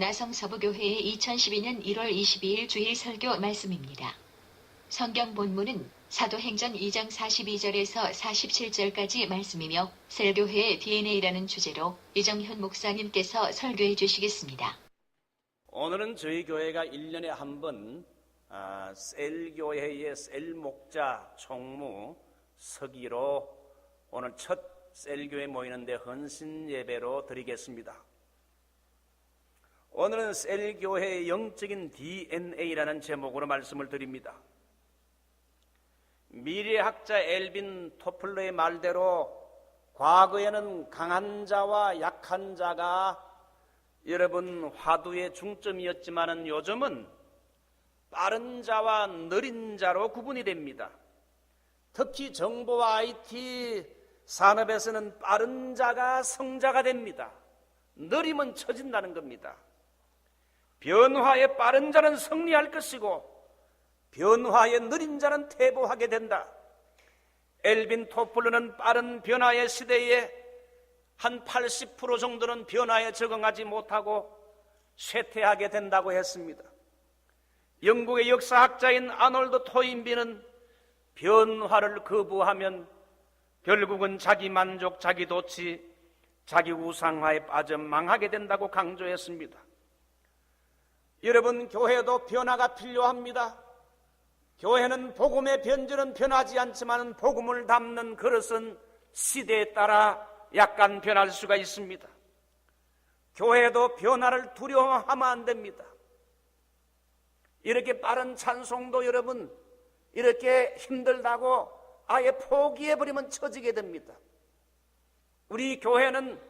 나성서부교회의 2012년 1월 22일 주일 설교 말씀입니다. 성경 본문은 사도행전 2장 42절에서 47절까지 말씀이며 셀교회의 DNA라는 주제로 이정현 목사님께서 설교해 주시겠습니다. 오늘은 저희 교회가 1년에 한 번 셀교회의 셀목자 총무 서기로 오늘 첫 셀교회 모이는데 헌신 예배로 드리겠습니다. 오늘은 셀교회의 영적인 DNA라는 제목으로 말씀을 드립니다. 미래학자 엘빈 토플러의 말대로 과거에는 강한 자와 약한 자가 여러분 화두의 중점이었지만은 요즘은 빠른 자와 느린 자로 구분이 됩니다. 특히 정보와 IT 산업에서는 빠른 자가 성자가 됩니다. 느리면 처진다는 겁니다. 변화에 빠른 자는 승리할 것이고 변화에 느린 자는 퇴보하게 된다. 엘빈 토플러는 빠른 변화의 시대에 한 80% 정도는 변화에 적응하지 못하고 쇠퇴하게 된다고 했습니다. 영국의 역사학자인 아놀드 토인비는 변화를 거부하면 결국은 자기 만족, 자기 도취, 자기 우상화에 빠져 망하게 된다고 강조했습니다. 여러분, 교회도 변화가 필요합니다. 교회는 복음의 변절은 변하지 않지만 복음을 담는 그릇은 시대에 따라 약간 변할 수가 있습니다. 교회도 변화를 두려워하면 안 됩니다. 이렇게 빠른 찬송도 여러분 이렇게 힘들다고 아예 포기해버리면 처지게 됩니다. 우리 교회는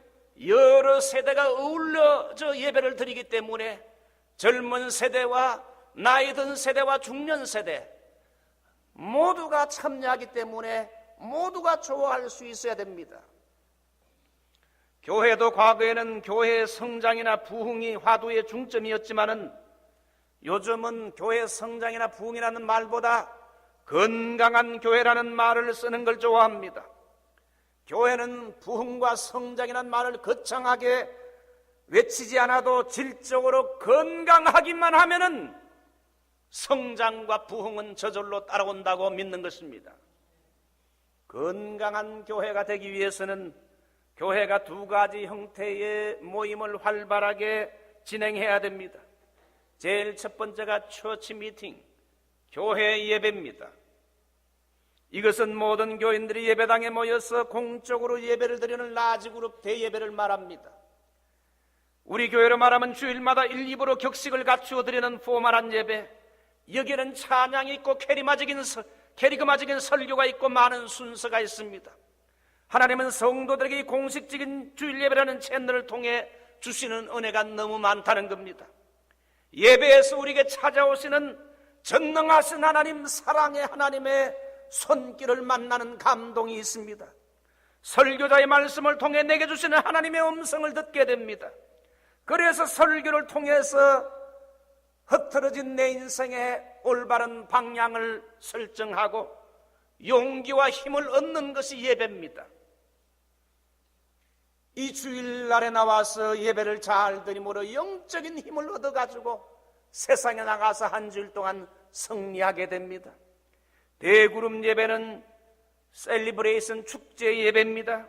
여러 세대가 어울려져 예배를 드리기 때문에 젊은 세대와 나이 든 세대와 중년 세대 모두가 참여하기 때문에 모두가 좋아할 수 있어야 됩니다. 교회도 과거에는 교회의 성장이나 부흥이 화두의 중점이었지만은 요즘은 교회 성장이나 부흥이라는 말보다 건강한 교회라는 말을 쓰는 걸 좋아합니다. 교회는 부흥과 성장이라는 말을 거창하게 외치지 않아도 질적으로 건강하기만 하면은 성장과 부흥은 저절로 따라온다고 믿는 것입니다. 건강한 교회가 되기 위해서는 교회가 두 가지 형태의 모임을 활발하게 진행해야 됩니다. 제일 첫 번째가 처치 미팅, 교회 예배입니다. 이것은 모든 교인들이 예배당에 모여서 공적으로 예배를 드리는 라지그룹 대예배를 말합니다. 우리 교회로 말하면 주일마다 1, 2부로 격식을 갖추어 드리는 포멀한 예배, 여기에는 찬양이 있고 캐리그마적인 설교가 있고 많은 순서가 있습니다. 하나님은 성도들에게 공식적인 주일 예배라는 채널을 통해 주시는 은혜가 너무 많다는 겁니다. 예배에서 우리에게 찾아오시는 전능하신 하나님, 사랑의 하나님의 손길을 만나는 감동이 있습니다. 설교자의 말씀을 통해 내게 주시는 하나님의 음성을 듣게 됩니다. 그래서 설교를 통해서 흐트러진 내 인생의 올바른 방향을 설정하고 용기와 힘을 얻는 것이 예배입니다. 이 주일날에 나와서 예배를 잘 드림으로 영적인 힘을 얻어가지고 세상에 나가서 한 주일 동안 승리하게 됩니다. 대그룹 예배는 셀리브레이션 축제 예배입니다.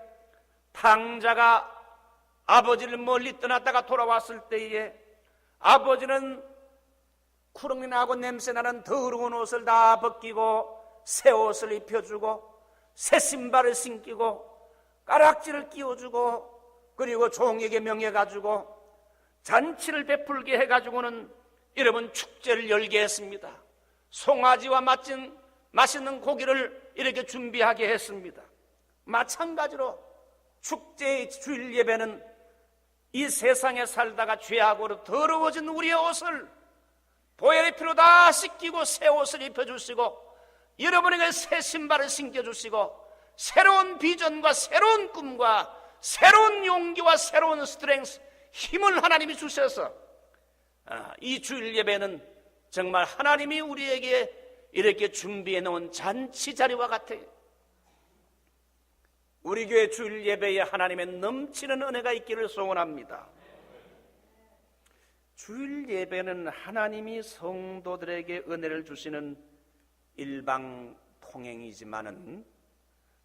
탕자가 아버지를 멀리 떠났다가 돌아왔을 때에 아버지는 쿠렁이 나고 냄새나는 더러운 옷을 다 벗기고 새 옷을 입혀주고 새 신발을 신기고 가락지를 끼워주고 그리고 종에게 명해가지고 잔치를 베풀게 해가지고는 여러분 축제를 열게 했습니다. 송아지와 맛있는 고기를 이렇게 준비하게 했습니다. 마찬가지로 축제의 주일 예배는 이 세상에 살다가 죄악으로 더러워진 우리의 옷을 보혈의 피로 다 씻기고 새 옷을 입혀주시고 여러분에게 새 신발을 신겨주시고 새로운 비전과 새로운 꿈과 새로운 용기와 새로운 스트렝스, 힘을 하나님이 주셔서 이 주일 예배는 정말 하나님이 우리에게 이렇게 준비해 놓은 잔치 자리와 같아요. 우리 교회 주일 예배에 하나님의 넘치는 은혜가 있기를 소원합니다. 주일 예배는 하나님이 성도들에게 은혜를 주시는 일방 통행이지만은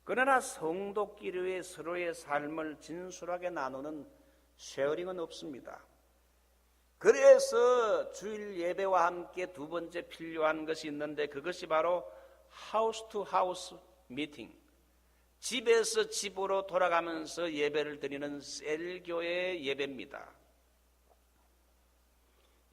그러나 성도끼리의 서로의 삶을 진솔하게 나누는 쉐어링은 없습니다. 그래서 주일 예배와 함께 두 번째 필요한 것이 있는데 그것이 바로 하우스 투 하우스 미팅, 집에서 집으로 돌아가면서 예배를 드리는 셀교회 예배입니다.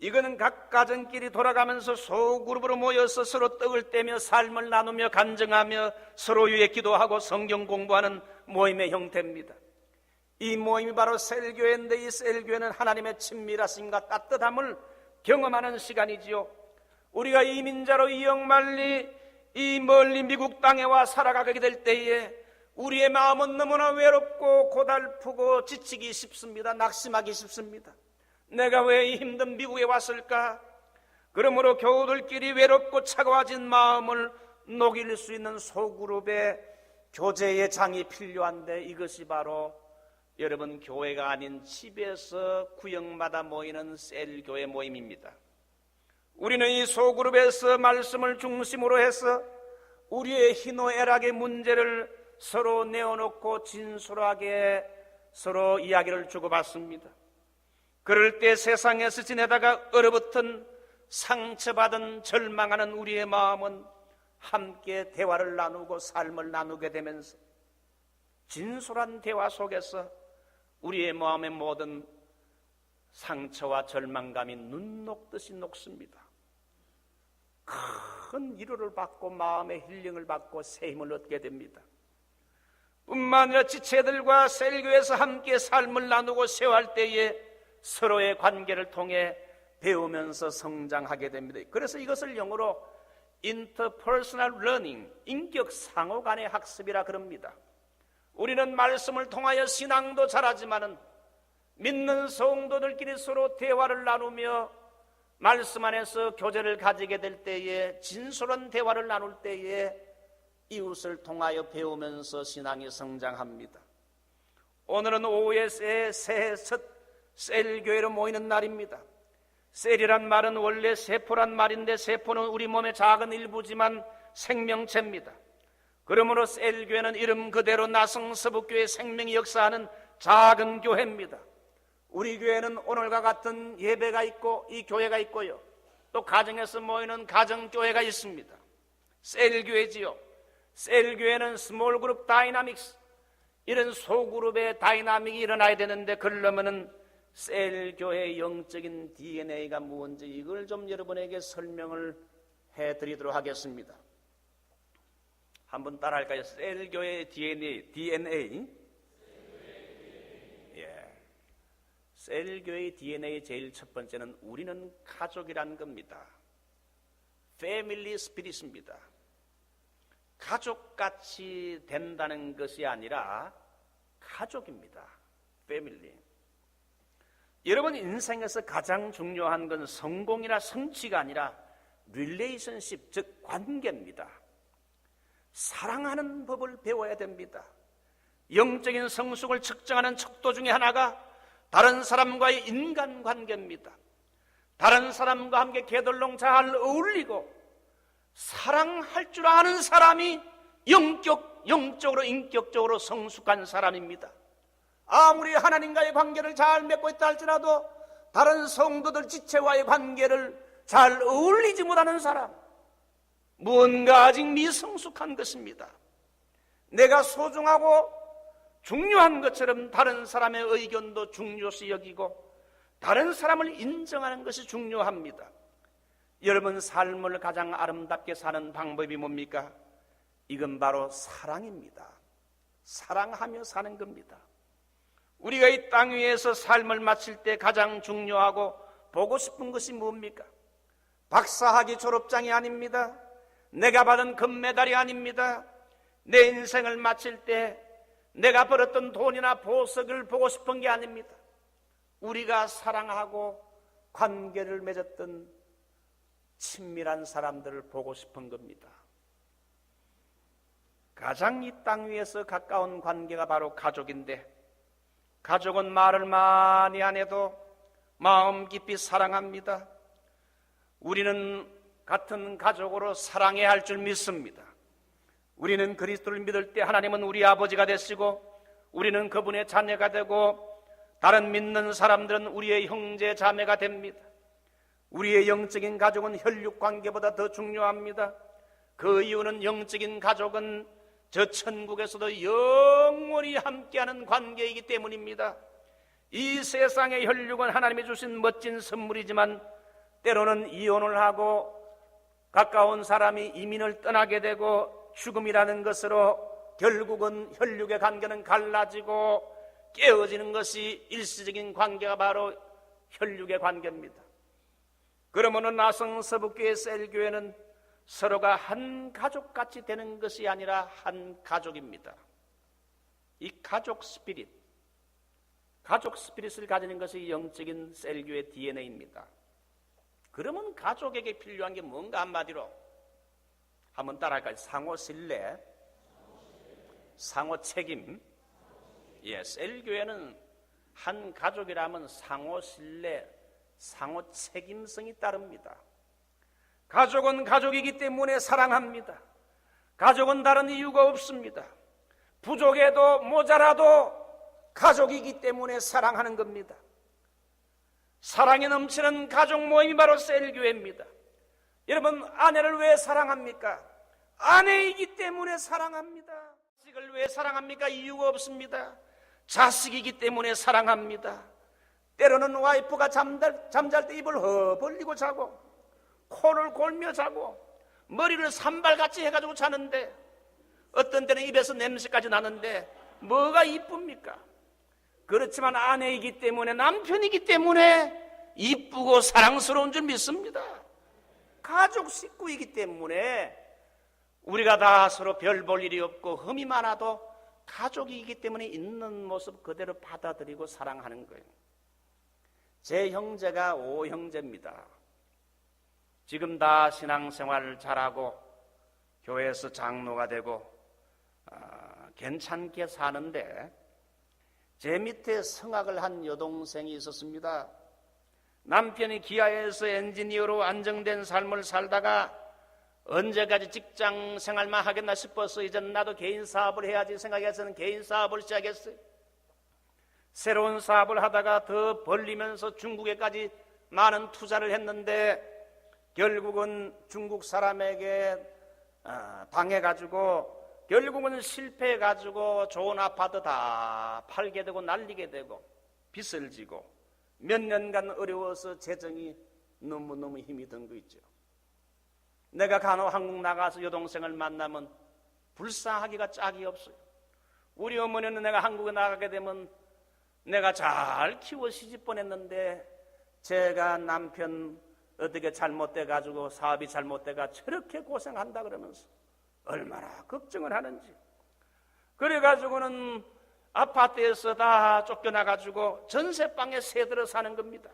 이거는 각 가정끼리 돌아가면서 소그룹으로 모여서 서로 떡을 떼며 삶을 나누며 간증하며 서로 위해 기도하고 성경 공부하는 모임의 형태입니다. 이 모임이 바로 셀교회인데 이 셀교회는 하나님의 친밀하심과 따뜻함을 경험하는 시간이지요. 우리가 이민자로 이역만리 이 멀리 미국 땅에 와 살아가게 될 때에 우리의 마음은 너무나 외롭고 고달프고 지치기 쉽습니다. 낙심하기 쉽습니다. 내가 왜 이 힘든 미국에 왔을까? 그러므로 교우들끼리 외롭고 차가워진 마음을 녹일 수 있는 소그룹의 교제의 장이 필요한데 이것이 바로 여러분 교회가 아닌 집에서 구역마다 모이는 셀교회 모임입니다. 우리는 이 소그룹에서 말씀을 중심으로 해서 우리의 희노애락의 문제를 서로 내어놓고 진솔하게 서로 이야기를 주고받습니다. 그럴 때 세상에서 지내다가 얼어붙은 상처받은 절망하는 우리의 마음은 함께 대화를 나누고 삶을 나누게 되면서 진솔한 대화 속에서 우리의 마음의 모든 상처와 절망감이 눈 녹듯이 녹습니다. 큰 위로를 받고 마음의 힐링을 받고 새 힘을 얻게 됩니다. 뿐만 아니라 지체들과 셀교에서 함께 삶을 나누고 쉐어할 때에 서로의 관계를 통해 배우면서 성장하게 됩니다. 그래서 이것을 영어로 interpersonal learning, 인격 상호 간의 학습이라 그럽니다. 우리는 말씀을 통하여 신앙도 잘하지만은 믿는 성도들끼리 서로 대화를 나누며 말씀 안에서 교제를 가지게 될 때에 진솔한 대화를 나눌 때에 이웃을 통하여 배우면서 신앙이 성장합니다. 오늘은 오후에 새해 첫 셀교회로 모이는 날입니다. 셀이란 말은 원래 세포란 말인데 세포는 우리 몸의 작은 일부지만 생명체입니다. 그러므로 셀교회는 이름 그대로 나성서북교회 생명이 역사하는 작은 교회입니다. 우리 교회는 오늘과 같은 예배가 있고 이 교회가 있고요. 또 가정에서 모이는 가정교회가 있습니다. 셀교회지요. 셀교회는 스몰 그룹 다이나믹스, 이런 소그룹의 다이나믹이 일어나야 되는데 그러려면은 셀교회의 영적인 DNA가 무엇인지 이걸 좀 여러분에게 설명을 해드리도록 하겠습니다. 한번 따라할까요? 셀교회의 DNA. 예. 셀교회의 DNA 제일 첫 번째는 우리는 가족이라는 겁니다. 패밀리 스피릿입니다. 가족같이 된다는 것이 아니라 가족입니다. 패밀리. 여러분 인생에서 가장 중요한 건 성공이나 성취가 아니라 릴레이션십, 즉 관계입니다. 사랑하는 법을 배워야 됩니다. 영적인 성숙을 측정하는 척도 중에 하나가 다른 사람과의 인간관계입니다. 다른 사람과 함께 게들렁 잘 어울리고 사랑할 줄 아는 사람이 영적으로 인격적으로 성숙한 사람입니다. 아무리 하나님과의 관계를 잘 맺고 있다 할지라도 다른 성도들 지체와의 관계를 잘 어울리지 못하는 사람, 무언가 아직 미성숙한 것입니다. 내가 소중하고 중요한 것처럼 다른 사람의 의견도 중요시 여기고 다른 사람을 인정하는 것이 중요합니다. 여러분 삶을 가장 아름답게 사는 방법이 뭡니까? 이건 바로 사랑입니다. 사랑하며 사는 겁니다. 우리가 이 땅 위에서 삶을 마칠 때 가장 중요하고 보고 싶은 것이 뭡니까? 박사학위 졸업장이 아닙니다. 내가 받은 금메달이 아닙니다. 내 인생을 마칠 때 내가 벌었던 돈이나 보석을 보고 싶은 게 아닙니다. 우리가 사랑하고 관계를 맺었던 친밀한 사람들을 보고 싶은 겁니다. 가장 이 땅 위에서 가까운 관계가 바로 가족인데 가족은 말을 많이 안 해도 마음 깊이 사랑합니다. 우리는 같은 가족으로 사랑해야 할 줄 믿습니다. 우리는 그리스도를 믿을 때 하나님은 우리 아버지가 되시고 우리는 그분의 자녀가 되고 다른 믿는 사람들은 우리의 형제 자매가 됩니다. 우리의 영적인 가족은 혈육 관계보다 더 중요합니다. 그 이유는 영적인 가족은 저 천국에서도 영원히 함께하는 관계이기 때문입니다. 이 세상의 혈육은 하나님이 주신 멋진 선물이지만 때로는 이혼을 하고 가까운 사람이 이민을 떠나게 되고 죽음이라는 것으로 결국은 혈육의 관계는 갈라지고 깨어지는 것이 일시적인 관계가 바로 혈육의 관계입니다. 그러므로 나성서북교회 셀교회는 서로가 한 가족같이 되는 것이 아니라 한 가족입니다. 이 가족 스피릿을 가지는 것이 영적인 셀교회 DNA입니다. 그러면 가족에게 필요한 게 뭔가 한마디로 한번 따라할까요? 상호 신뢰, 상호 책임. 예, 셀교회는 한 가족이라면 상호 신뢰, 상호 책임성이 따릅니다. 가족은 가족이기 때문에 사랑합니다. 가족은 다른 이유가 없습니다. 부족해도 모자라도 가족이기 때문에 사랑하는 겁니다. 사랑이 넘치는 가족 모임이 바로 셀교회입니다. 여러분, 아내를 왜 사랑합니까? 아내이기 때문에 사랑합니다. 자식을 왜 사랑합니까? 이유가 없습니다. 자식이기 때문에 사랑합니다. 때로는 와이프가 잠잘 때 입을 벌리고 자고 코를 골며 자고 머리를 산발같이 해가지고 자는데 어떤 때는 입에서 냄새까지 나는데 뭐가 이쁩니까? 그렇지만 아내이기 때문에 남편이기 때문에 이쁘고 사랑스러운 줄 믿습니다. 가족 식구이기 때문에 우리가 다 서로 별 볼 일이 없고 흠이 많아도 가족이기 때문에 있는 모습 그대로 받아들이고 사랑하는 거예요. 제 형제가 5형제입니다. 지금 다 신앙생활을 잘하고 교회에서 장로가 되고 괜찮게 사는데 제 밑에 성악을 한 여동생이 있었습니다. 남편이 기아에서 엔지니어로 안정된 삶을 살다가 언제까지 직장 생활만 하겠나 싶어서 이제 나도 개인 사업을 해야지 생각해서는 개인 사업을 시작했어요. 새로운 사업을 하다가 더 벌리면서 중국에까지 많은 투자를 했는데 결국은 중국 사람에게 당해가지고 결국은 실패해가지고 좋은 아파트 다 팔게 되고 날리게 되고 빚을 지고 몇 년간 어려워서 재정이 너무너무 힘이 든 거 있죠. 내가 간혹 한국 나가서 여동생을 만나면 불쌍하기가 짝이 없어요. 우리 어머니는 내가 한국에 나가게 되면 내가 잘 키워 시집 보냈는데 제가 남편 어떻게 잘못돼가지고 사업이 잘못돼가 저렇게 고생한다 그러면서 얼마나 걱정을 하는지. 그래가지고는 아파트에서 다 쫓겨나가지고 전세방에 새들어 사는 겁니다.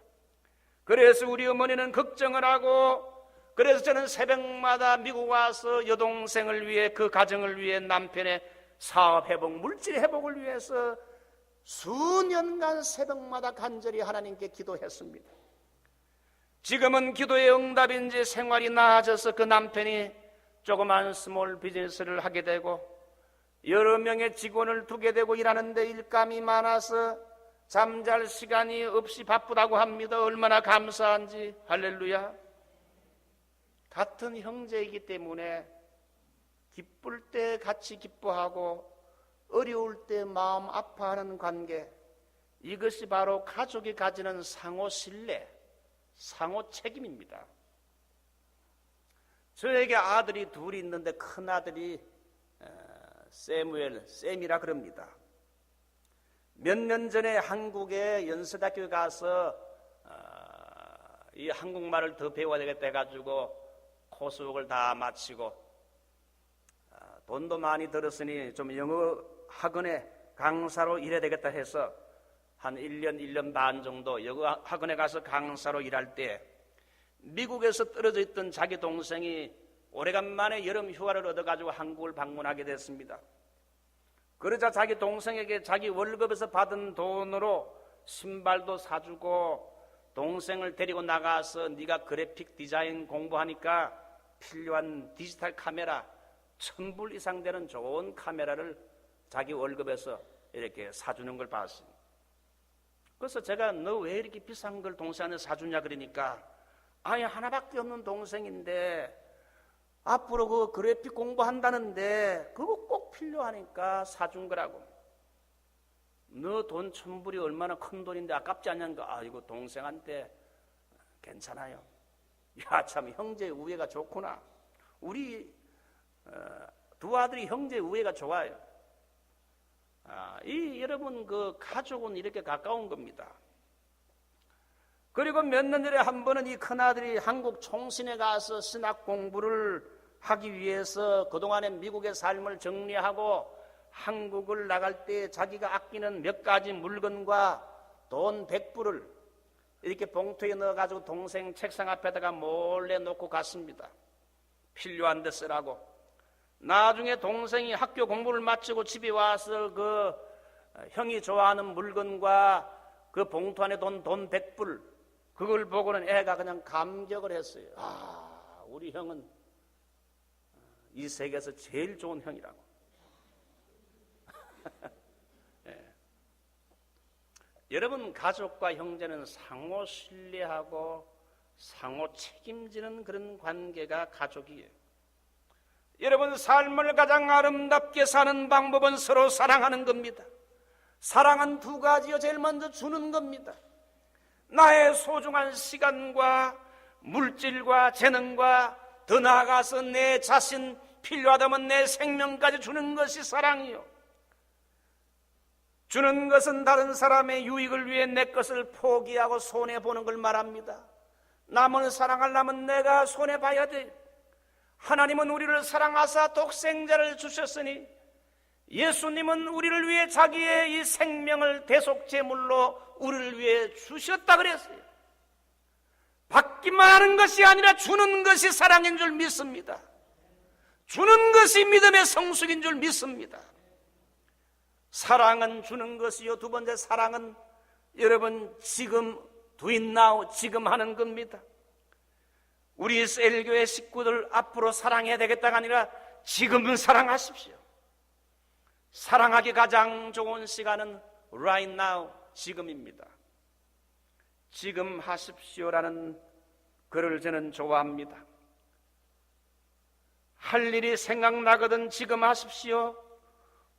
그래서 우리 어머니는 걱정을 하고 그래서 저는 새벽마다 미국 와서 여동생을 위해 그 가정을 위해 남편의 사업 회복, 물질 회복을 위해서 수년간 새벽마다 간절히 하나님께 기도했습니다. 지금은 기도의 응답인지 생활이 나아져서 그 남편이 조그만 스몰 비즈니스를 하게 되고 여러 명의 직원을 두게 되고 일하는데 일감이 많아서 잠잘 시간이 없이 바쁘다고 합니다. 얼마나 감사한지. 할렐루야. 같은 형제이기 때문에 기쁠 때 같이 기뻐하고 어려울 때 마음 아파하는 관계, 이것이 바로 가족이 가지는 상호 신뢰, 상호 책임입니다. 저에게 아들이 둘이 있는데 큰아들이 샘이라 그럽니다. 몇 년 전에 한국에 연세대학교에 가서 이 한국말을 더 배워야 되겠다 해가지고 코수업을 다 마치고 돈도 많이 들었으니 좀 영어 학원에 강사로 일해야 되겠다 해서 한 1년 반 정도 영어 학원에 가서 강사로 일할 때 미국에서 떨어져 있던 자기 동생이 오래간만에 여름 휴가를 얻어가지고 한국을 방문하게 됐습니다. 그러자 자기 동생에게 자기 월급에서 받은 돈으로 신발도 사주고 동생을 데리고 나가서 네가 그래픽 디자인 공부하니까 필요한 디지털 카메라 1,000불 이상 되는 좋은 카메라를 자기 월급에서 이렇게 사주는 걸 봤어요. 그래서 제가 너 왜 이렇게 비싼 걸 동생한테 사주냐 그러니까 아니 하나밖에 없는 동생인데 앞으로 그 그래픽 공부한다는데 그거 꼭 필요하니까 사준 거라고. 너 돈 1,000불이 얼마나 큰 돈인데 아깝지 않냐니까 아이고 동생한테 괜찮아요. 야 참 형제 우애가 좋구나. 우리 두 아들이 형제 우애가 좋아요. 여러분 그 가족은 이렇게 가까운 겁니다. 그리고 몇 년 전에 한 번은 이 큰아들이 한국 총신에 가서 신학 공부를 하기 위해서 그동안의 미국의 삶을 정리하고 한국을 나갈 때 자기가 아끼는 몇 가지 물건과 돈 100불을 이렇게 봉투에 넣어가지고 동생 책상 앞에다가 몰래 놓고 갔습니다. 필요한 데 쓰라고. 나중에 동생이 학교 공부를 마치고 집에 와서 그 형이 좋아하는 물건과 그 봉투 안에 돈 100불 그걸 보고는 애가 그냥 감격을 했어요. 우리 형은 이 세계에서 제일 좋은 형이라고. 예. 여러분 가족과 형제는 상호 신뢰하고 상호 책임지는 그런 관계가 가족이에요. 여러분 삶을 가장 아름답게 사는 방법은 서로 사랑하는 겁니다. 사랑은 두 가지요. 제일 먼저 주는 겁니다. 나의 소중한 시간과 물질과 재능과 더 나아가서 내 자신 필요하다면 내 생명까지 주는 것이 사랑이요. 주는 것은 다른 사람의 유익을 위해 내 것을 포기하고 손해보는 걸 말합니다. 남을 사랑하려면 내가 손해봐야 돼. 하나님은 우리를 사랑하사 독생자를 주셨으니 예수님은 우리를 위해 자기의 이 생명을 대속제물로 우리를 위해 주셨다 그랬어요. 받기만 하는 것이 아니라 주는 것이 사랑인 줄 믿습니다. 주는 것이 믿음의 성숙인 줄 믿습니다. 사랑은 주는 것이요. 두 번째 사랑은 여러분 지금 doing now 지금 하는 겁니다. 우리 셀교회 식구들 앞으로 사랑해야 되겠다가 아니라 지금은 사랑하십시오. 사랑하기 가장 좋은 시간은 right now 지금입니다. 지금 하십시오라는 글을 저는 좋아합니다. 할 일이 생각나거든 지금 하십시오.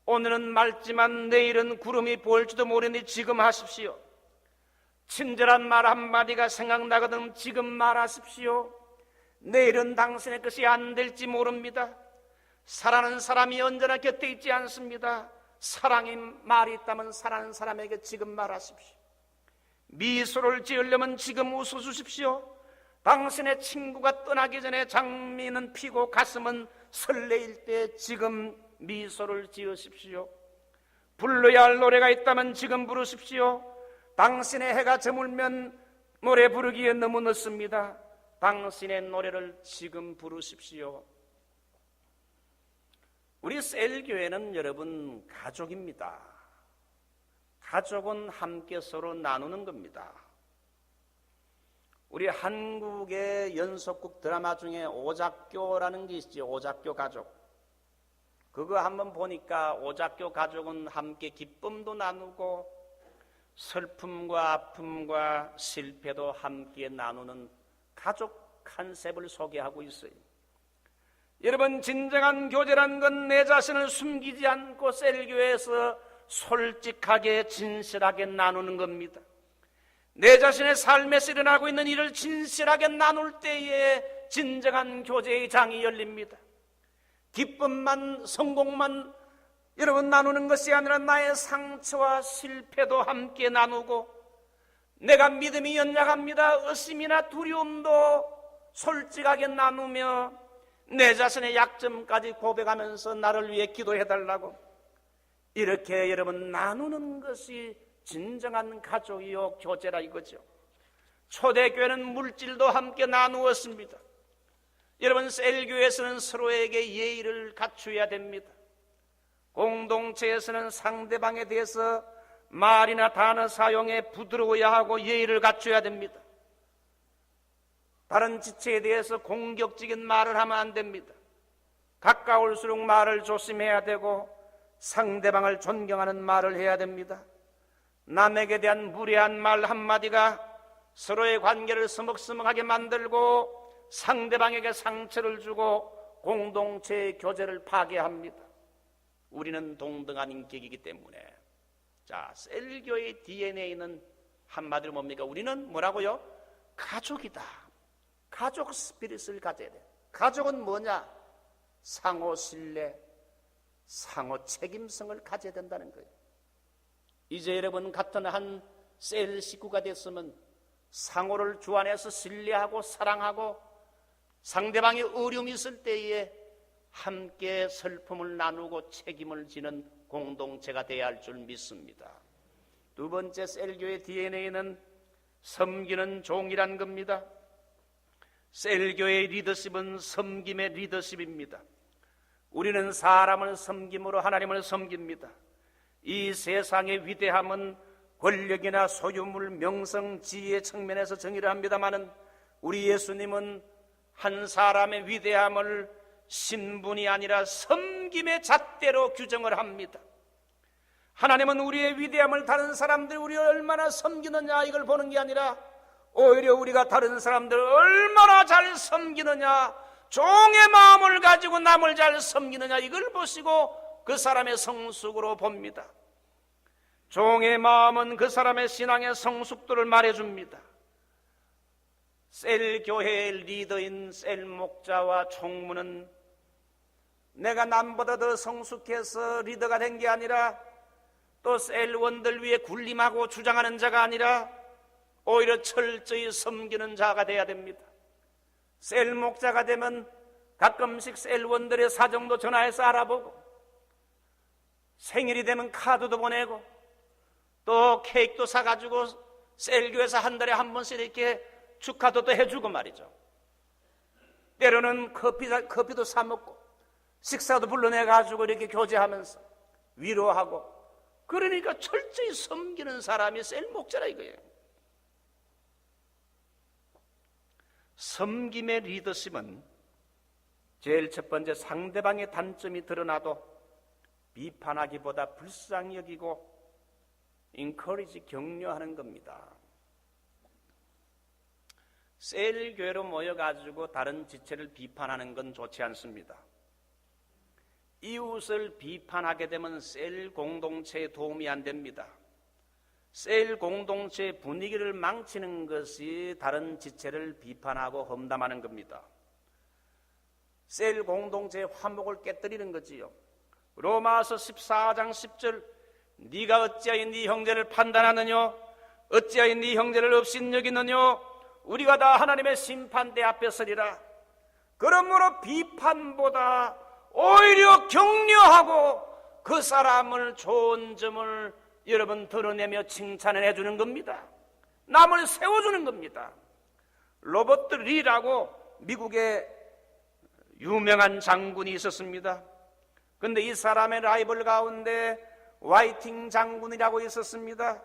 오늘은 맑지만 내일은 구름이 보일지도 모르니 지금 하십시오. 친절한 말 한마디가 생각나거든 지금 말하십시오. 내일은 당신의 것이 안 될지 모릅니다. 사랑하는 사람이 언제나 곁에 있지 않습니다. 사랑의 말이 있다면 사랑하는 사람에게 지금 말하십시오. 미소를 지으려면 지금 웃어주십시오. 당신의 친구가 떠나기 전에 장미는 피고 가슴은 설레일 때 지금 미소를 지으십시오. 불러야 할 노래가 있다면 지금 부르십시오. 당신의 해가 저물면 노래 부르기에 너무 늦습니다. 당신의 노래를 지금 부르십시오. 우리 셀교회는 여러분 가족입니다. 가족은 함께 서로 나누는 겁니다. 우리 한국의 연속극 드라마 중에 오작교라는 게 있죠. 오작교 가족. 그거 한번 보니까 오작교 가족은 함께 기쁨도 나누고 슬픔과 아픔과 실패도 함께 나누는 가족 컨셉을 소개하고 있어요. 여러분 진정한 교제란 건 내 자신을 숨기지 않고 셀교회에서 솔직하게 진실하게 나누는 겁니다. 내 자신의 삶에서 일어나고 있는 일을 진실하게 나눌 때에 진정한 교제의 장이 열립니다. 기쁨만 성공만 여러분 나누는 것이 아니라 나의 상처와 실패도 함께 나누고 내가 믿음이 연약합니다. 의심이나 두려움도 솔직하게 나누며 내 자신의 약점까지 고백하면서 나를 위해 기도해달라고 이렇게 여러분 나누는 것이 진정한 가족이요 교제라 이거죠. 초대교회는 물질도 함께 나누었습니다. 여러분 셀교회에서는 서로에게 예의를 갖추어야 됩니다. 공동체에서는 상대방에 대해서 말이나 단어 사용에 부드러워야 하고 예의를 갖춰야 됩니다. 다른 지체에 대해서 공격적인 말을 하면 안 됩니다. 가까울수록 말을 조심해야 되고 상대방을 존경하는 말을 해야 됩니다. 남에게 대한 무례한 말 한마디가 서로의 관계를 서먹서먹하게 만들고 상대방에게 상처를 주고 공동체의 교제를 파괴합니다. 우리는 동등한 인격이기 때문에. 자, 셀교의 DNA는 한마디로 뭡니까? 우리는 뭐라고요? 가족이다. 가족 스피릿을 가져야 돼. 가족은 뭐냐? 상호 신뢰, 상호 책임성을 가져야 된다는 거예요. 이제 여러분 같은 한 셀 식구가 됐으면 상호를 주안해서 신뢰하고 사랑하고 상대방의 어려움이 있을 때에 함께 슬픔을 나누고 책임을 지는 공동체가 되어야 할 줄 믿습니다. 두 번째 셀교의 DNA는 섬기는 종이란 겁니다. 셀교의 리더십은 섬김의 리더십입니다. 우리는 사람을 섬김으로 하나님을 섬깁니다. 이 세상의 위대함은 권력이나 소유물, 명성, 지위의 측면에서 정의를 합니다마는 우리 예수님은 한 사람의 위대함을 신분이 아니라 섬김의 잣대로 규정을 합니다. 하나님은 우리의 위대함을 다른 사람들이 우리를 얼마나 섬기느냐 이걸 보는 게 아니라 오히려 우리가 다른 사람들을 얼마나 잘 섬기느냐, 종의 마음을 가지고 남을 잘 섬기느냐 이걸 보시고 그 사람의 성숙으로 봅니다. 종의 마음은 그 사람의 신앙의 성숙도를 말해줍니다. 셀 교회의 리더인 셀 목자와 총무는 내가 남보다 더 성숙해서 리더가 된 게 아니라 또 셀원들 위에 군림하고 주장하는 자가 아니라 오히려 철저히 섬기는 자가 돼야 됩니다. 셀 목자가 되면 가끔씩 셀원들의 사정도 전화해서 알아보고 생일이 되면 카드도 보내고 또 케이크도 사가지고 셀교에서 한 달에 한 번씩 이렇게 축하도 또 해주고 말이죠. 때로는 커피도 사 먹고 식사도 불러내가지고 이렇게 교제하면서 위로하고 그러니까 철저히 섬기는 사람이 셀 목자라 이거예요. 섬김의 리더십은 제일 첫 번째 상대방의 단점이 드러나도 비판하기보다 불쌍히 여기고 encourage, 격려하는 겁니다. 셀교회로 모여가지고 다른 지체를 비판하는 건 좋지 않습니다. 이웃을 비판하게 되면 셀 공동체에 도움이 안 됩니다. 셀 공동체의 분위기를 망치는 것이 다른 지체를 비판하고 험담하는 겁니다. 셀 공동체의 화목을 깨뜨리는 거지요. 로마서 14장 10절 네가 어찌하여 네 형제를 판단하느냐 어찌하여 네 형제를 업신여기느냐 우리가 다 하나님의 심판대 앞에 서리라. 그러므로 비판보다 오히려 격려하고 그 사람을 좋은 점을 여러분 드러내며 칭찬을 해주는 겁니다. 남을 세워주는 겁니다. 로버트 리라고 미국의 유명한 장군이 있었습니다. 그런데 이 사람의 라이벌 가운데 화이팅 장군이라고 있었습니다.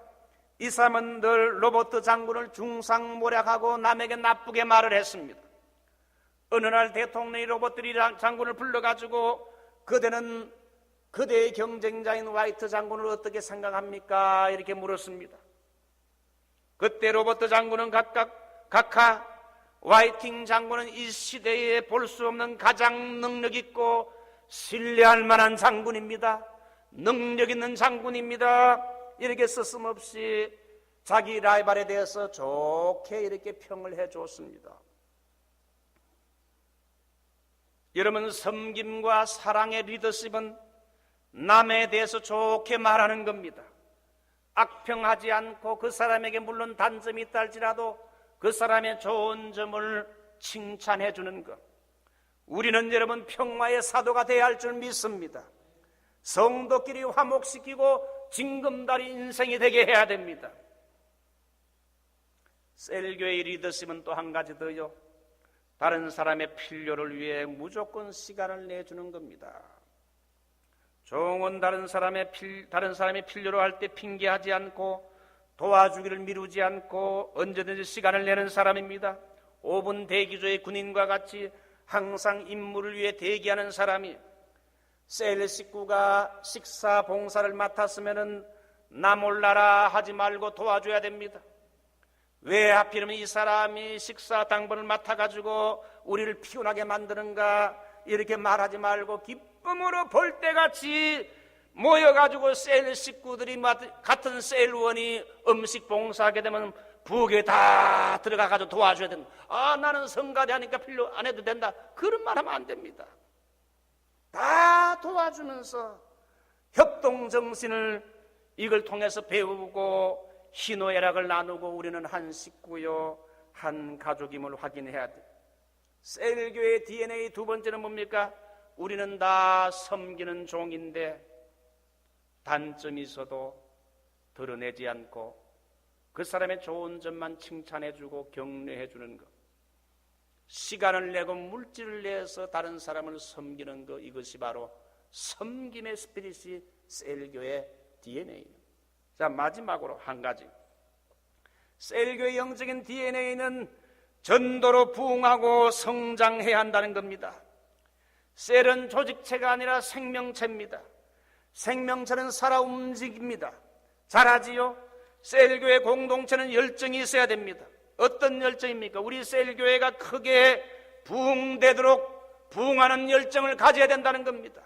이 사람은 늘 로버트 장군을 중상모략하고 남에게 나쁘게 말을 했습니다. 어느 날 대통령이 로버트 리 장군을 불러가지고 그대는 그대의 경쟁자인 화이트 장군을 어떻게 생각합니까? 이렇게 물었습니다. 그때 로버트 장군은 각하 화이팅 장군은 이 시대에 볼 수 없는 가장 능력 있고 신뢰할 만한 장군입니다. 능력 있는 장군입니다. 이렇게 서슴없이 자기 라이벌에 대해서 좋게 이렇게 평을 해줬습니다. 여러분, 섬김과 사랑의 리더십은 남에 대해서 좋게 말하는 겁니다. 악평하지 않고 그 사람에게 물론 단점이 있다 할지라도 그 사람의 좋은 점을 칭찬해 주는 것. 우리는 여러분 평화의 사도가 되어야 할 줄 믿습니다. 성도끼리 화목시키고 징검다리 인생이 되게 해야 됩니다. 셀교의 리더십은 또 한 가지 더요. 다른 사람의 필요를 위해 무조건 시간을 내주는 겁니다. 종은 다른 사람의 필요로 할 때 핑계하지 않고 도와주기를 미루지 않고 언제든지 시간을 내는 사람입니다. 5분 대기조의 군인과 같이 항상 임무를 위해 대기하는 사람이 셀 식구가 식사 봉사를 맡았으면은 나 몰라라 하지 말고 도와줘야 됩니다. 왜 하필이면 이 사람이 식사 당번을 맡아가지고 우리를 피곤하게 만드는가 이렇게 말하지 말고 기쁨으로 볼때같이 모여가지고 셀 식구들이 같은 셀원이 음식 봉사하게 되면 부엌에 다 들어가가지고 도와줘야 된다. 나는 성가대 하니까 필요 안 해도 된다. 그런 말 하면 안 됩니다. 다 도와주면서 협동정신을 이걸 통해서 배우고 희노애락을 나누고 우리는 한 식구요 한 가족임을 확인해야 돼. 셀교의 DNA 두 번째는 뭡니까? 우리는 다 섬기는 종인데 단점이 있어도 드러내지 않고 그 사람의 좋은 점만 칭찬해주고 격려해주는 것, 시간을 내고 물질을 내서 다른 사람을 섬기는 것, 이것이 바로 섬김의 스피릿이 셀교의 DNA입니다. 자, 마지막으로 한 가지, 셀교의 영적인 DNA는 전도로 부흥하고 성장해야 한다는 겁니다. 셀은 조직체가 아니라 생명체입니다. 생명체는 살아 움직입니다. 잘하지요? 셀교회 공동체는 열정이 있어야 됩니다. 어떤 열정입니까? 우리 셀교회가 크게 부흥되도록 부흥하는 열정을 가져야 된다는 겁니다.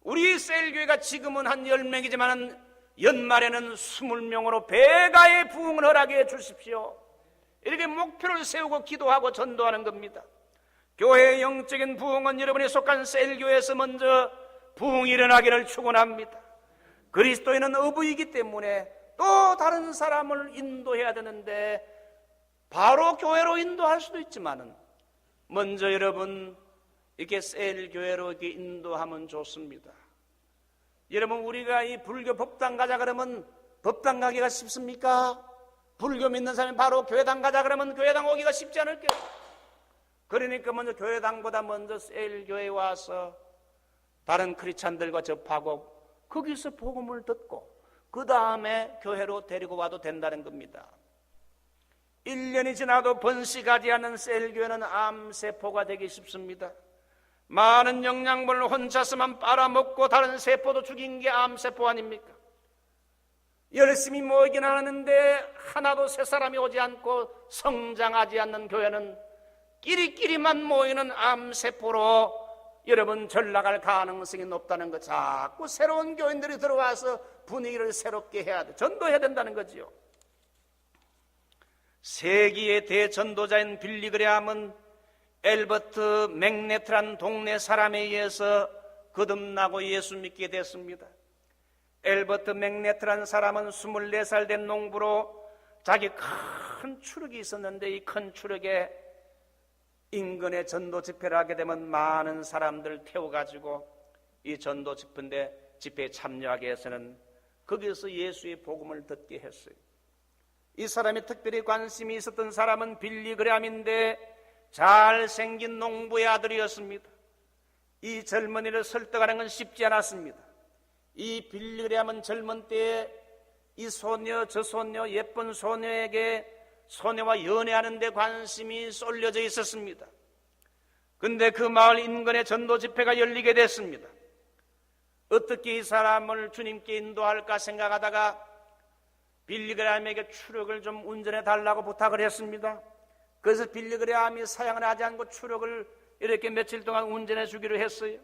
우리 셀교회가 지금은 한 10명이지만 연말에는 20명으로 배가의 부흥을 허락해 주십시오. 이렇게 목표를 세우고 기도하고 전도하는 겁니다. 교회의 영적인 부흥은 여러분이 속한 셀교회에서 먼저 부흥이 일어나기를 축원합니다. 그리스도인은 어부이기 때문에 또 다른 사람을 인도해야 되는데 바로 교회로 인도할 수도 있지만은 먼저 여러분 이렇게 셀교회로 이렇게 인도하면 좋습니다. 여러분, 우리가 이 불교 법당 가자 그러면 법당 가기가 쉽습니까? 불교 믿는 사람이 바로 교회당 가자 그러면 교회당 오기가 쉽지 않을게요. 그러니까 먼저 교회당보다 먼저 셀교회에 와서 다른 크리스찬들과 접하고 거기서 복음을 듣고 그 다음에 교회로 데리고 와도 된다는 겁니다. 1년이 지나도 번식하지 않는 셀교회는 암세포가 되기 쉽습니다. 많은 영양분을 혼자서만 빨아먹고 다른 세포도 죽인 게 암세포 아닙니까? 열심히 모이긴 하는데 하나도 새 사람이 오지 않고 성장하지 않는 교회는 끼리끼리만 모이는 암세포로 여러분 전락할 가능성이 높다는 거. 자꾸 새로운 교인들이 들어와서 분위기를 새롭게 해야 돼. 전도해야 된다는 거지요. 세기의 대전도자인 빌리 그레함은 엘버트 맥네트란 동네 사람에 의해서 거듭나고 예수 믿게 됐습니다. 엘버트 맥네트란 사람은 24살 된 농부로 자기 큰 추럭이 있었는데 이 큰 추럭에 인근에 전도 집회를 하게 되면 많은 사람들 태워가지고 이 전도 집회에 참여하게 해서는 거기서 예수의 복음을 듣게 했어요. 이 사람이 특별히 관심이 있었던 사람은 빌리 그레함인데 잘생긴 농부의 아들이었습니다. 이 젊은이를 설득하는 건 쉽지 않았습니다. 이 빌리 그레함은 젊은 때에 이 소녀 저 소녀 예쁜 소녀에게 소녀와 연애하는 데 관심이 쏠려져 있었습니다. 그런데 그 마을 인근에 전도 집회가 열리게 됐습니다. 어떻게 이 사람을 주님께 인도할까 생각하다가 빌리 그레함에게 추력을 좀 운전해 달라고 부탁을 했습니다. 그래서 빌리 그레함이 사양을 하지 않고 추력을 이렇게 며칠 동안 운전해 주기로 했어요.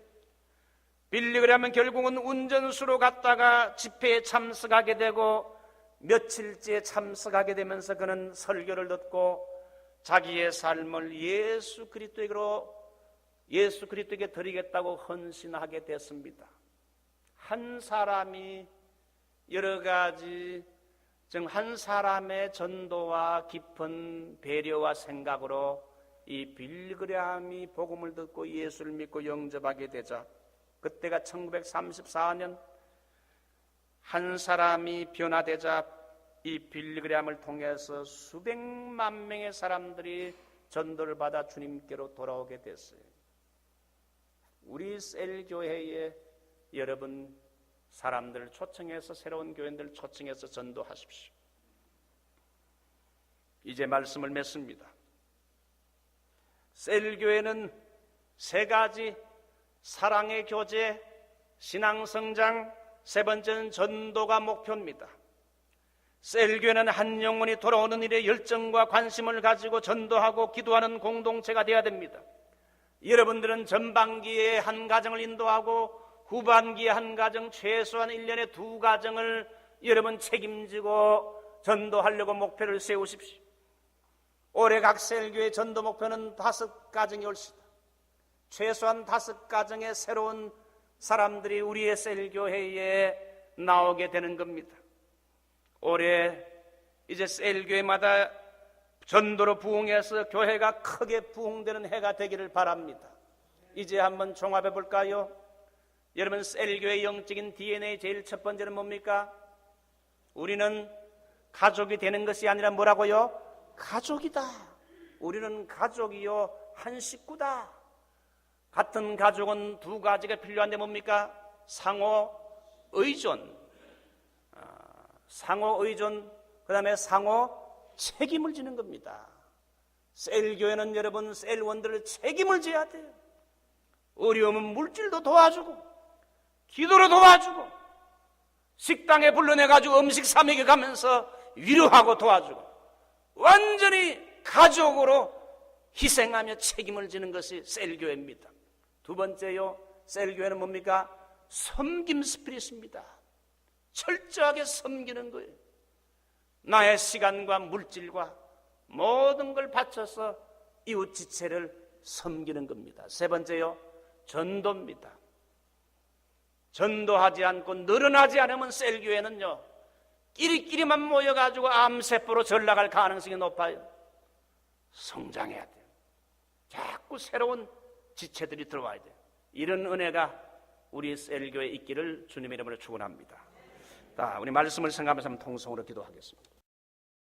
빌리 그레함은 결국은 운전수로 갔다가 집회에 참석하게 되고 며칠째 참석하게 되면서 그는 설교를 듣고 자기의 삶을 예수 그리스도에게 드리겠다고 헌신하게 됐습니다. 한 사람이 여러 가지 한 사람의 전도와 깊은 배려와 생각으로 이 빌리 그레함이 복음을 듣고 예수를 믿고 영접하게 되자 그때가 1934년 한 사람이 변화되자 이 빌리 그레함을 통해서 수백만 명의 사람들이 전도를 받아 주님께로 돌아오게 됐어요. 우리 셀교회에 여러분 사람들을 초청해서 새로운 교인들을 초청해서 전도하십시오. 이제 말씀을 맺습니다. 셀교회는 세 가지: 사랑의 교제, 신앙 성장, 세 번째는 전도가 목표입니다. 셀교회는 한 영혼이 돌아오는 일에 열정과 관심을 가지고 전도하고 기도하는 공동체가 되어야 됩니다. 여러분들은 전반기에 한 가정을 인도하고 후반기에 한 가정, 최소한 1년에 2가정을 여러분 책임지고 전도하려고 목표를 세우십시오. 올해 각 셀교회 전도 목표는 5가정이 올시다. 최소한 5가정의 새로운 사람들이 우리의 셀교회에 나오게 되는 겁니다. 올해 이제 셀교회마다 전도로 부흥해서 교회가 크게 부흥되는 해가 되기를 바랍니다. 이제 한번 종합해 볼까요? 여러분, 셀교회의 영적인 DNA 제일 첫 번째는 뭡니까? 우리는 가족이 되는 것이 아니라 뭐라고요? 가족이다. 우리는 가족이요, 한 식구다. 같은 가족은 2가지가 필요한데 뭡니까? 상호 의존, 그 다음에 상호 책임을 지는 겁니다. 셀교회는 여러분, 셀원들을 책임을 져야 돼요. 어려우면 물질도 도와주고 기도로 도와주고 식당에 불러내가지고 음식 사 먹여가면서 위로하고 도와주고 완전히 가족으로 희생하며 책임을 지는 것이 셀교회입니다. 두 번째요, 셀교회는 뭡니까? 섬김 스피릿입니다. 철저하게 섬기는 거예요. 나의 시간과 물질과 모든 걸 바쳐서 이웃 지체를 섬기는 겁니다. 세 번째요, 전도입니다. 전도하지 않고 늘어나지 않으면 셀교회는요, 끼리끼리만 모여가지고 암세포로 전락할 가능성이 높아요. 성장해야 돼요. 자꾸 새로운 지체들이 들어와야 돼요. 이런 은혜가 우리 셀교회에 있기를 주님의 이름으로 축원합니다. 자, 우리 말씀을 생각하면서 한번 통성으로 기도하겠습니다.